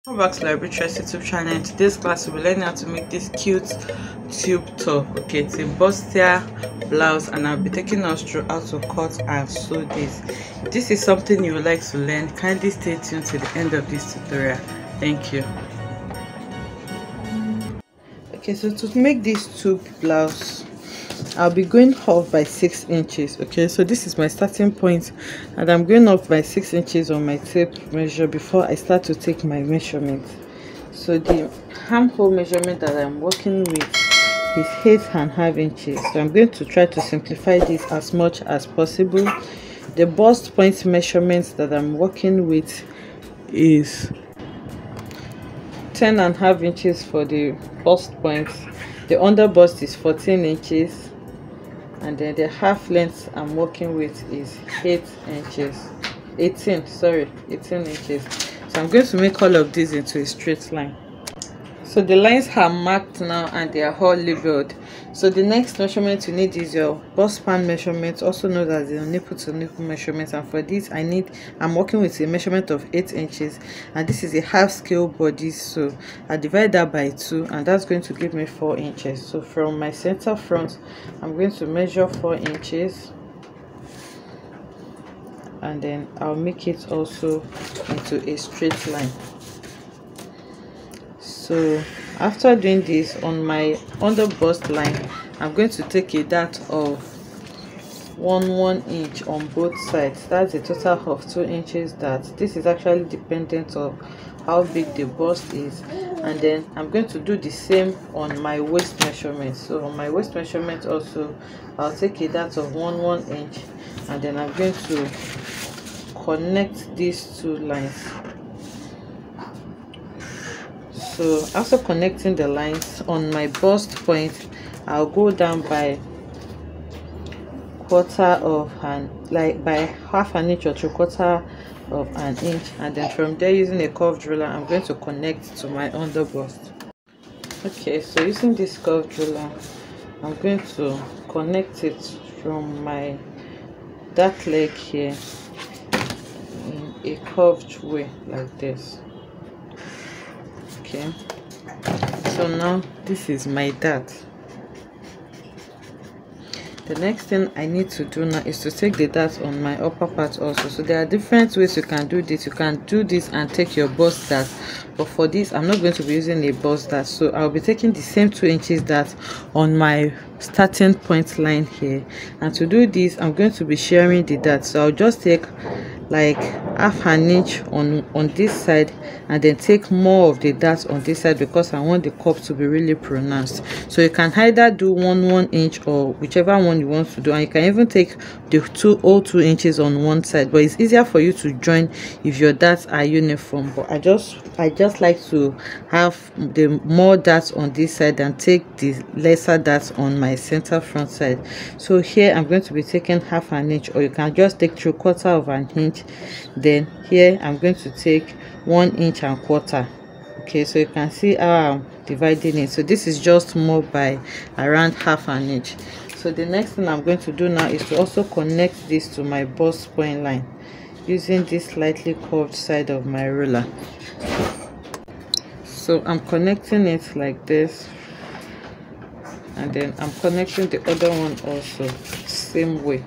Welcome back to Library's YouTube channel. In today's class, we'll be learning how to make this cute tube top. Okay, it's a bustier blouse, and I'll be taking us through how to cut and sew this. If this is something you would like to learn, kindly stay tuned to the end of this tutorial. Thank you. Okay, so to make this tube blouse, I'll be going off by 6 inches. Okay, so this is my starting point, and I'm going off by 6 inches on my tape measure before I start to take my measurement. So the armhole measurement that I'm working with is 8.5 inches. So I'm going to try to simplify this as much as possible. The bust point measurements that I'm working with is 10.5 inches for the bust point. The under bust is 14 inches, and then the half length I'm working with is 18 inches. So I'm going to make all of these into a straight line. So the lines are marked now and they are all labeled. So the next measurement you need is your bust span measurement, also known as the nipple to nipple measurement. And for this I'm working with a measurement of 8 inches, and this is a half scale body, so I divide that by 2, and that's going to give me 4 inches. So from my center front, I'm going to measure 4 inches, and then I'll make it also into a straight line. So after doing this, on my under bust line, I'm going to take a dart of 1 inch on both sides. That's a total of 2 inches dart. This is actually dependent on how big the bust is. And then I'm going to do the same on my waist measurement. So on my waist measurement also, I'll take a dart of 1 inch, and then I'm going to connect these two lines. So after connecting the lines on my bust point, I'll go down by by half an inch or 3/4 of an inch, and then from there, using a curved ruler, I'm going to connect to my under bust. Okay, so using this curved ruler, I'm going to connect it from my that leg here in a curved way like this. Okay, so now this is my dart. The next thing I need to do now is to take the dart on my upper part also. So there are different ways you can do this. You can do this and take your bust dart, but for this I'm not going to be using a bust dart, so I'll be taking the same 2 inches dart on my starting point line here. And to do this, I'm going to be sharing the dart, so I'll just take like half an inch on this side, and then take more of the dart on this side, because I want the cup to be really pronounced. So you can either do 1 inch or whichever one you want to do, and you can even take the 2 inches on one side, but it's easier for you to join if your darts are uniform. But I just like to have the more darts on this side and take the lesser darts on my center front side. So here I'm going to be taking half an inch, or you can just take 3/4 of an inch. Then here I'm going to take 1.25 inches. Okay, so you can see how I'm dividing it. So this is just more by around half an inch. So the next thing I'm going to do now is to also connect this to my bust point line using this slightly curved side of my ruler. So I'm connecting it like this, and then I'm connecting the other one also same way.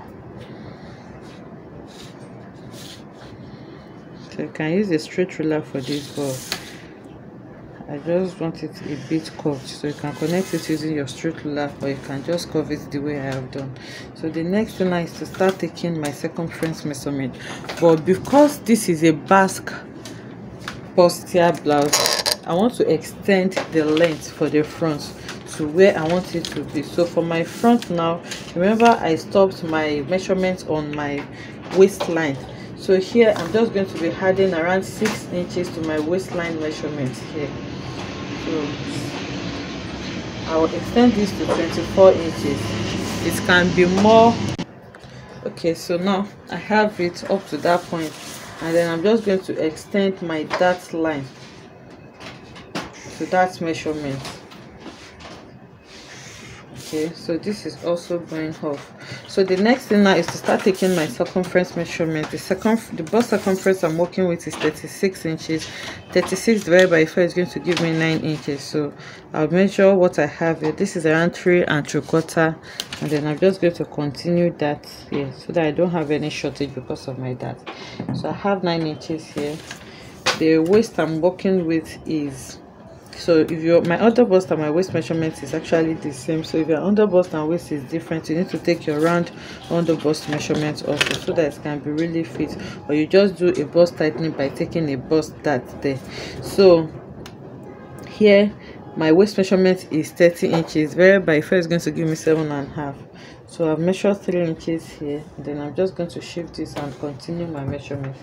So you can use a straight ruler for this, but I just want it a bit curved, so you can connect it using your straight ruler, or you can just curve it the way I have done. So the next thing is to start taking my circumference measurement. But because this is a Basque bustier blouse, I want to extend the length for the front to where I want it to be. So for my front now, remember I stopped my measurement on my waistline. So here I'm just going to be adding around 6 inches to my waistline measurement here. So I will extend this to 24 inches. It can be more. Okay, so now I have it up to that point, and then I'm just going to extend my dart line to that measurement. Okay, so this is also going off. So the next thing now is to start taking my circumference measurement. The bust circumference I'm working with is 36 inches. 36 divided by 4 is going to give me 9 inches. So I'll measure what I have here. This is around 3 3/4, and then I'm just going to continue that here so that I don't have any shortage because of my dart. So I have 9 inches here. The waist I'm working with is, so if you're my under bust and my waist measurement is actually the same. So if your under bust and waist is different, you need to take your round under bust measurement also so that it can be really fit, or you just do a bust tightening by taking a bust dart there. So here my waist measurement is 30 inches, whereby first is going to give me 7.5. So I've measured 3 inches here, and then I'm just going to shift this and continue my measurement.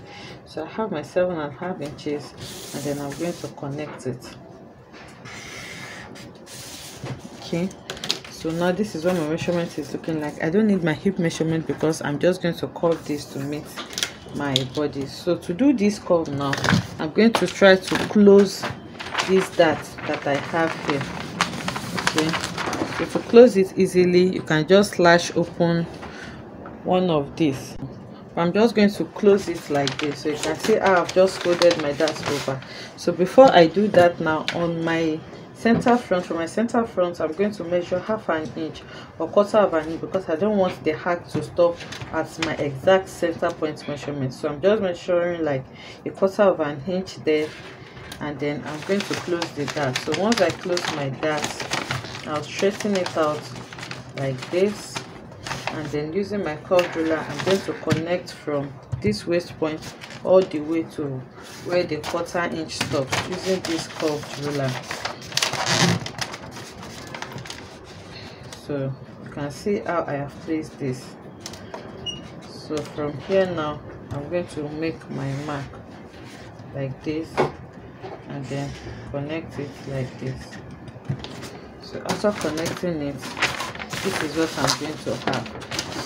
So I have my 7.5 inches, and then I'm going to connect it. Okay, so now this is what my measurement is looking like. I don't need my hip measurement because I'm just going to curve this to meet my body. So to do this curve now, I'm going to try to close this dart that I have here. Okay, so to close it easily, you can just slash open one of these. I'm just going to close it like this, so you can see how I've just folded my dart over. So before I do that now, on my center front, for my center front, I'm going to measure 1/2 inch or 1/4 of an inch because I don't want the hack to stop at my exact center point measurement. So I'm just measuring like 1/4 of an inch there, and then I'm going to close the dart. So once I close my dart, I'll straighten it out like this, and then using my curved ruler, I'm going to connect from this waist point all the way to where the 1/4 inch stops using this curved ruler. So you can see how I have placed this. So from here now, I'm going to make my mark like this, and then connect it like this. So after connecting it, this is what I'm going to have.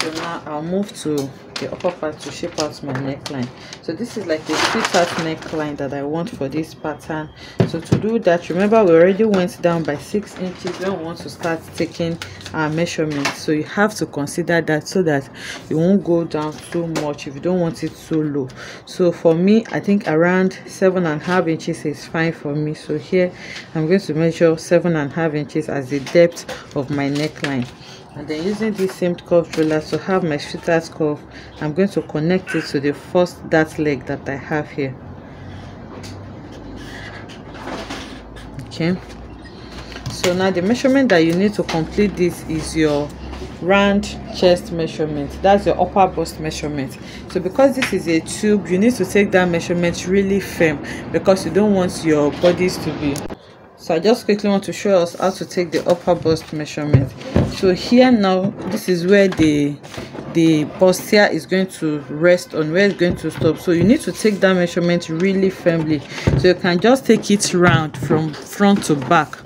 So now I'll move to the upper part to shape out my neckline. So this is like a sweetheart neckline that I want for this pattern. So to do that, remember we already went down by 6 inches when we want to start taking our measurements. So you have to consider that so that you won't go down too much if you don't want it so low. So for me, I think around 7.5 inches is fine for me. So here I'm going to measure 7.5 inches as the depth of my neckline. And then using this same curved ruler to have my sweetheart curve, I'm going to connect it to the first dart leg that I have here. Okay, so now the measurement that you need to complete this is your round chest measurement. That's your upper bust measurement. So because this is a tube, you need to take that measurement really firm because you don't want your bodies to be. So I just quickly want to show us how to take the upper bust measurement. So here now, this is where the bustier is going to rest on, where it's going to stop. So you need to take that measurement really firmly. So you can just take it round from front to back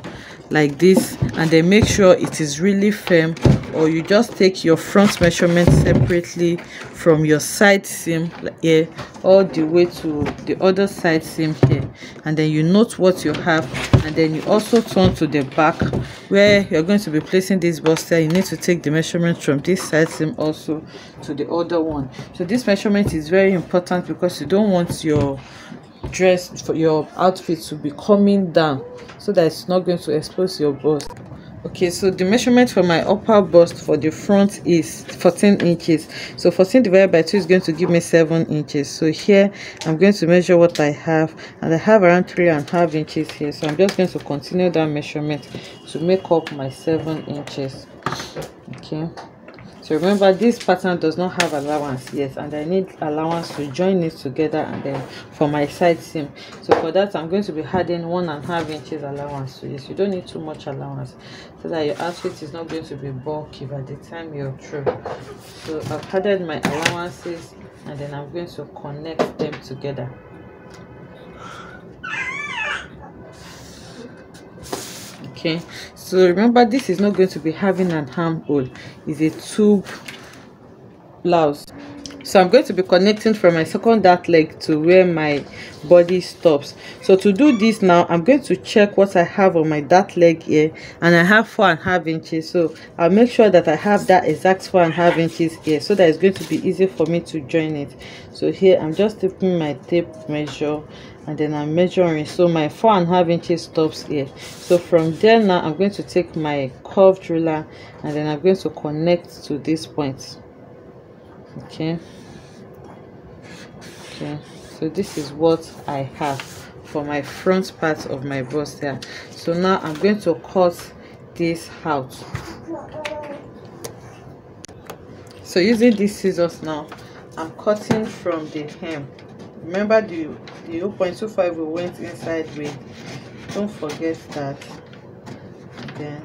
like this, and then make sure it is really firm, or you just take your front measurement separately from your side seam here all the way to the other side seam here, and then you note what you have, and then you also turn to the back where you're going to be placing this bustier. You need to take the measurement from this side seam also to the other one. So this measurement is very important because you don't want your dress, for your outfit, to be coming down so that it's not going to expose your bust. Okay, so the measurement for my upper bust for the front is 14 inches. So 14 divided by 2 is going to give me 7 inches. So here I'm going to measure what I have, and I have around 3.5 inches here. So I'm just going to continue that measurement to make up my 7 inches. Okay, so remember this pattern does not have allowance yet, and I need allowance to join it together, and then for my side seam. So for that, I'm going to be adding 1.5 inches allowance to this. You don't need too much allowance so that your outfit is not going to be bulky by the time you're through. So I've added my allowances, and then I'm going to connect them together. Okay, so remember this is not going to be having an armhole. It's a tube blouse. So I'm going to be connecting from my second dart leg to where my body stops. So to do this now, I'm going to check what I have on my dart leg here, and I have 4.5 inches. So I'll make sure that I have that exact 4.5 inches here, so that it's going to be easy for me to join it. So here I'm just taking my tape measure, and then I'm measuring. So my 4.5 inches stops here. So from there now, I'm going to take my curved ruler, and then I'm going to connect to this point. Okay, so this is what I have for my front part of my bustier. So now I'm going to cut this out. So using these scissors now, I'm cutting from the hem. Remember the 0.25 we went inside with, don't forget that. Then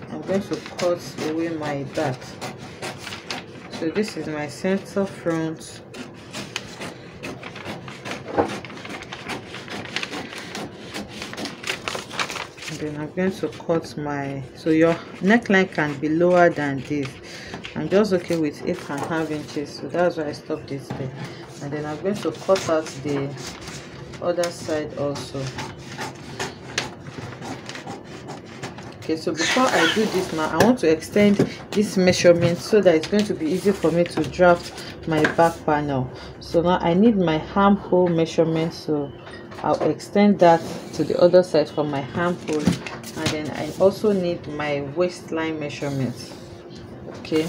I'm going to cut away my dart. So this is my center front, and then I'm going to cut my, so your neckline can be lower than this. I'm just okay with 8.5 inches, so that's why I stopped this there. And then I'm going to cut out the other side also. Okay, so before I do this now, I want to extend this measurement so that it's going to be easy for me to draft my back panel. So now I need my armhole measurement, so I'll extend that to the other side from my armhole, and then I also need my waistline measurement. Okay,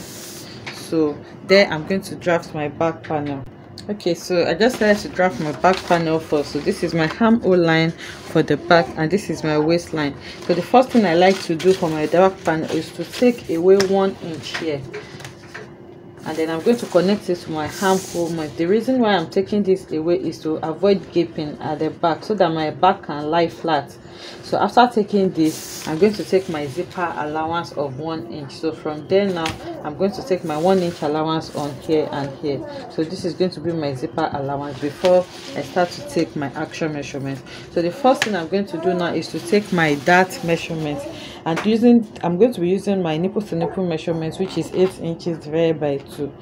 so there I'm going to draft my back panel. Okay, so I just started to draft my back panel first. So this is my armhole line for the back, and this is my waistline. So the first thing I like to do for my back panel is to take away 1 inch here, and then I'm going to connect it to my armhole. The reason why I'm taking this away is to avoid gaping at the back, so that my back can lie flat. So after taking this, I'm going to take my zipper allowance of 1 inch. So from there now, I'm going to take my 1 inch allowance on here and here. So this is going to be my zipper allowance before I start to take my actual measurement. So the first thing I'm going to do now is to take my dart measurement, and I'm going to be using my nipple to nipple measurement, which is 8 inches divided by 2.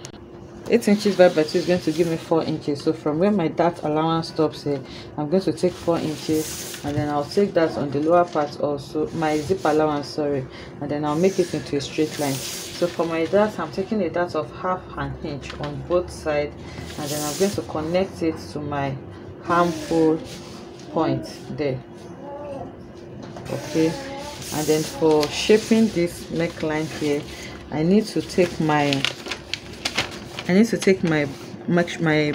8 inches divided by 2 is going to give me 4 inches. So from where my dart allowance stops here, I'm going to take 4 inches, and then I'll take that on the lower part also, my zip allowance, sorry, and then I'll make it into a straight line. So for my dart, I'm taking a dart of 1/2 inch on both sides, and then I'm going to connect it to my armhole point there. Okay, and then for shaping this neckline here, I need to take my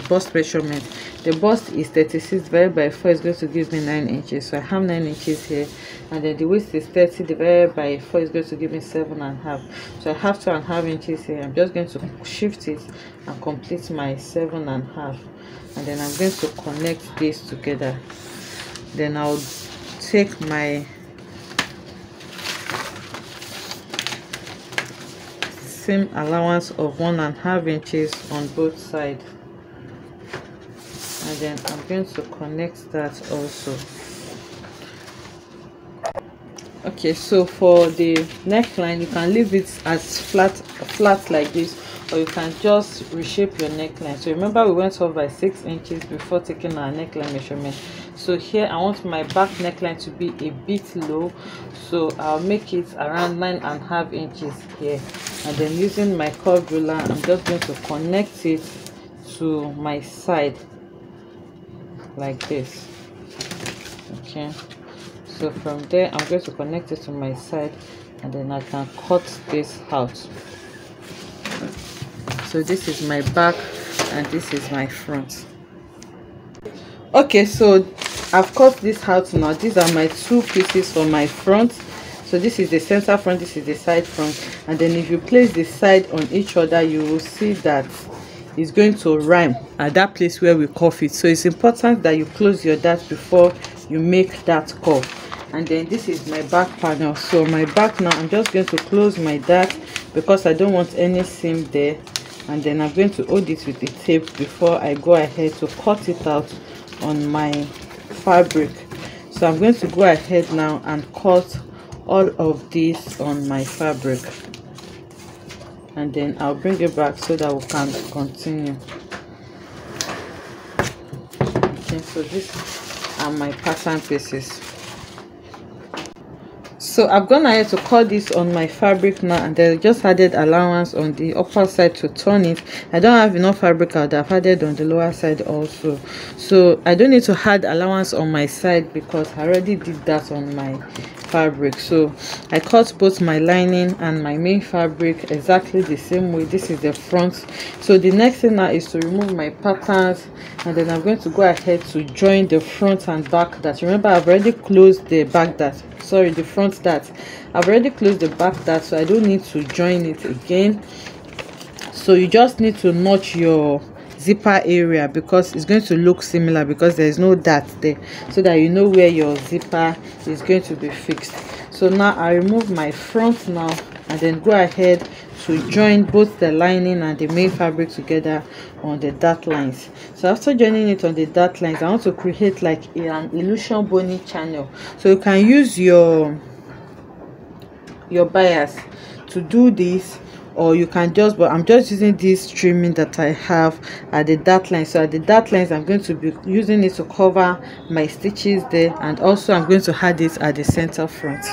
bust measurement. The bust is 36 divided by 4 is going to give me 9 inches. So I have 9 inches here, and then the waist is 30 divided by 4 is going to give me 7.5. So I have 2.5 inches here. I'm just going to shift it and complete my 7.5, and then I'm going to connect this together. Then I'll take my same allowance of 1.5 inches on both sides, and then I'm going to connect that also. Okay, so for the neckline, you can leave it as flat like this, or you can just reshape your neckline. So remember, we went over by 6 inches before taking our neckline measurement. So here I want my back neckline to be a bit low, so I'll make it around 9.5 inches here, and then using my curved ruler, I'm just going to connect it to my side like this. Okay, so from there I'm going to connect it to my side, and then I can cut this out. So this is my back, and this is my front. Okay, so I've cut this out now. These are my 2 pieces for my front. So this is the center front, this is the side front, and then if you place the side on each other, you will see that it's going to rhyme at that place where we cuff it. So it's important that you close your dart before you make that cuff. And then this is my back panel. So my back now, I'm just going to close my dart because I don't want any seam there, and then I'm going to hold it with the tape before I go ahead to cut it out on my fabric. So I'm going to go ahead now and cut all of this on my fabric, and then I'll bring it back so that we can continue. Okay, so these are my pattern pieces. So I've gone ahead to cut this on my fabric now, and then just added allowance on the upper side to turn it. I don't have enough fabric, I've added on the lower side also, so I don't need to add allowance on my side because I already did that on my fabric. So I cut both my lining and my main fabric exactly the same way. This is the front. So the next thing now is to remove my patterns, and then I'm going to go ahead to join the front and back dart. Remember, I've already closed the back dart, sorry, the front dart. I've already closed the back dart, so I don't need to join it again. So you just need to notch your zipper area because it's going to look similar because there is no dart there, so that you know where your zipper is going to be fixed. So now I remove my front now, and then go ahead to join both the lining and the main fabric together on the dart lines. So after joining it on the dart lines, I want to create like an illusion boning channel. So you can use your bias to do this, or you can just, but I'm just using this trimming that I have at the dart line. So at the dart lines, I'm going to be using it to cover my stitches there, and also I'm going to add it at the center front.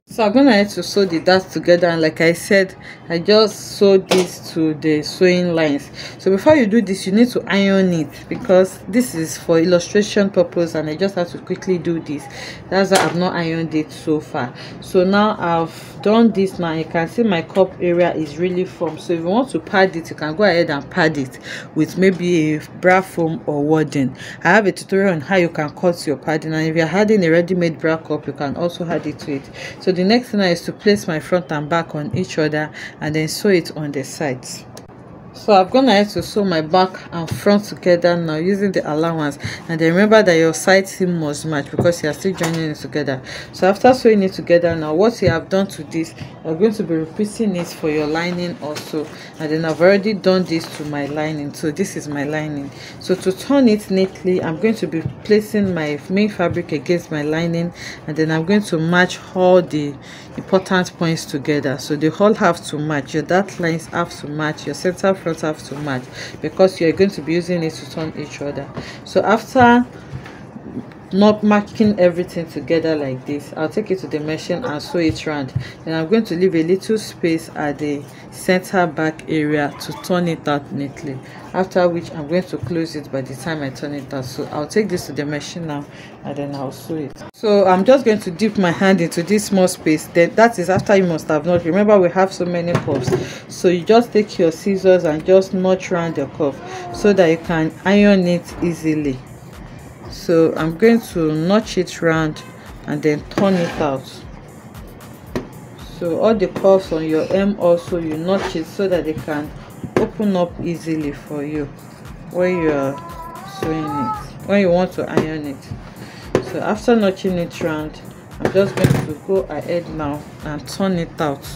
So I'm gonna have to sew the darts together, and like I said, I just sewed this to the sewing lines. So before you do this, you need to iron it because this is for illustration purpose, and I just have to quickly do this. That's why I've not ironed it so far. So now I've done this. Now you can see my cup area is really firm. So if you want to pad it, you can go ahead and pad it with maybe a bra foam or wadding. I have a tutorial on how you can cut your padding, and if you're adding a ready-made bra cup, you can also add it to it. So the next thing is to place my front and back on each other and then sew it on the sides. So I've gone ahead to sew my back and front together now using the allowance, and then remember that your side seam must match because you are still joining it together. So after sewing it together now, what you have done to this, you're going to be repeating it for your lining also. And then I've already done this to my lining, so this is my lining. So to turn it neatly, I'm going to be placing my main fabric against my lining, and then I'm going to match all the important points together. So they all have to match, your dart lines have to match, your center front have to match, because you're going to be using it to turn each other. So after not marking everything together like this, I'll take it to the machine and sew it round. Then I'm going to leave a little space at the center back area to turn it out neatly, after which I'm going to close it by the time I turn it out. So I'll take this to the machine now, and then I'll sew it. So I'm just going to dip my hand into this small space. Then that is after you must have not, remember we have so many cuffs, so you just take your scissors and just notch around the cuff so that you can iron it easily. So I'm going to notch it round and then turn it out. So all the cuffs on your hem also, you notch it so that they can open up easily for you when you are sewing it, when you want to iron it. So after notching it round, I'm just going to go ahead now and turn it out.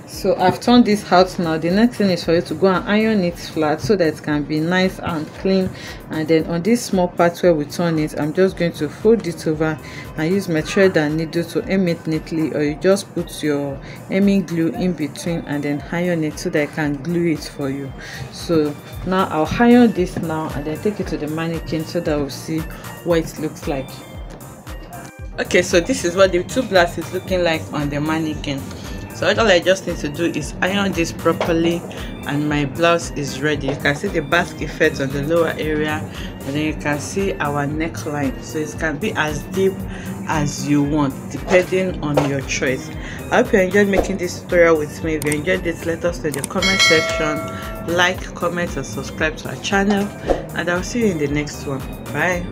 So I've turned this out now. The next thing is for you to go and iron it flat so that it can be nice and clean. And then on this small part where we turn it, I'm just going to fold it over and use my thread and needle to hem it neatly, or you just put your hemming glue in between and then iron it so that I can glue it for you. So now I'll iron this now and then take it to the mannequin so that we'll see what it looks like. Okay, so this is what the two blasts is looking like on the mannequin. So all I just need to do is iron this properly and my blouse is ready. You can see the basque effect on the lower area, and then you can see our neckline. So it can be as deep as you want depending on your choice. I hope you enjoyed making this tutorial with me. If you enjoyed this, let us know in the comment section. Like, comment and subscribe to our channel, and I'll see you in the next one. Bye.